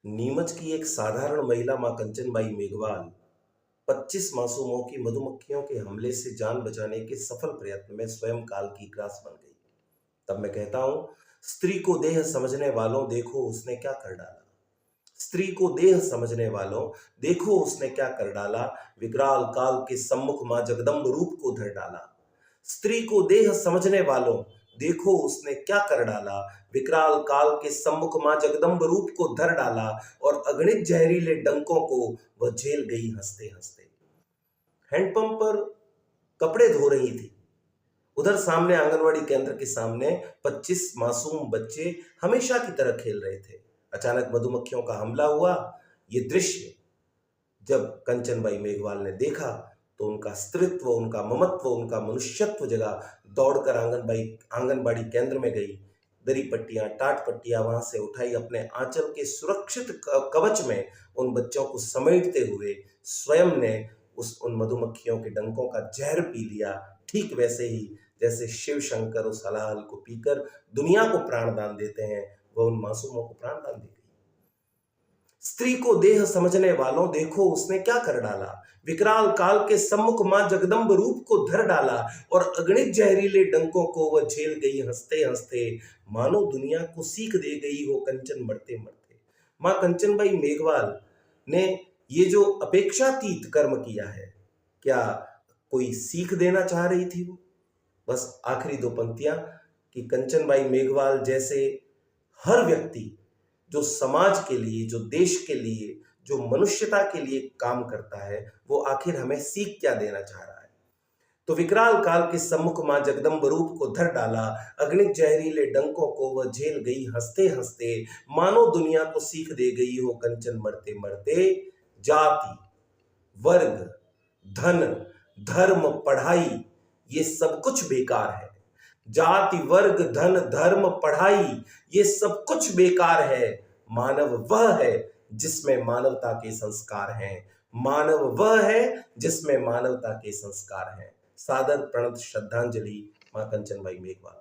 नीमच की एक साधारण महिला मां कंचनबाई मेघवाल 25 मासूमों की मधुमक्खियों के हमले से जान बचाने के सफल प्रयत्न में स्वयं काल की ग्रास बन गई। तब मैं कहता हूं, स्त्री को देह समझने वालों देखो उसने क्या कर डाला। स्त्री को देह समझने वालों देखो उसने क्या कर डाला। विकराल काल के सम्मुख मां जगदम्ब रूप को धर डाला। स्त्री को देह समझने वालों देखो उसने क्या कर डाला। विकराल काल के सम्मुख मां जगदम्ब रूप को धर डाला और अगणित जहरीले डंकों को वह झेल गई हंसते हंसते। हैंडपंप पर कपड़े धो रही थी। उधर सामने आंगनवाड़ी केंद्र के सामने 25 मासूम बच्चे हमेशा की तरह खेल रहे थे। अचानक मधुमक्खियों का हमला हुआ। ये दृश्य जब कंचनबाई मेघवाल ने देखा तो उनका स्त्रीत्व, उनका ममत्व, उनका मनुष्यत्व जगा। दौड़कर आंगनबाड़ी केंद्र में गई। दरी पट्टियां, टाट पट्टियां वहां से उठाई। अपने आंचल के सुरक्षित कवच में उन बच्चों को समेटते हुए स्वयं ने उन मधुमक्खियों के डंकों का जहर पी लिया। ठीक वैसे ही जैसे शिव शंकर उस हलाहल को पीकर दुनिया को प्राणदान देते हैं, वह उन मासूमों को प्राणदान दे गई। स्त्री को देह समझने वालों देखो उसने क्या कर डाला। विकराल काल के सम्मुख मां जगदम्ब रूप को धर डाला और अगणित जहरीले डंकों को वह झेल गई हंसते हंसते। मानो दुनिया को सीख दे गई हो कंचन मरते मरते। मां कंचनबाई मेघवाल ने ये जो अपेक्षातीत कर्म किया है, क्या कोई सीख देना चाह रही थी वो? बस आखिरी दो पंक्तियां कि कंचनबाई मेघवाल जैसे हर व्यक्ति जो समाज के लिए, जो देश के लिए, जो मनुष्यता के लिए काम करता है, वो आखिर हमें सीख क्या देना चाह रहा है। तो विकराल काल के सम्मुख मां जगदम्ब रूप को धर डाला, अगणित जहरीले डंकों को वह झेल गई हंसते हंसते। मानो दुनिया को सीख दे गई हो कंचन मरते मरते। जाति, वर्ग, धन, धर्म, पढ़ाई, ये सब कुछ बेकार है। जाति, वर्ग, धन, धर्म, पढ़ाई, ये सब कुछ बेकार है। मानव वह है जिसमें मानवता के संस्कार हैं। मानव वह है जिसमें मानवता के संस्कार हैं। सादर प्रणत श्रद्धांजलि, मां कंचनबाई मेघवाल।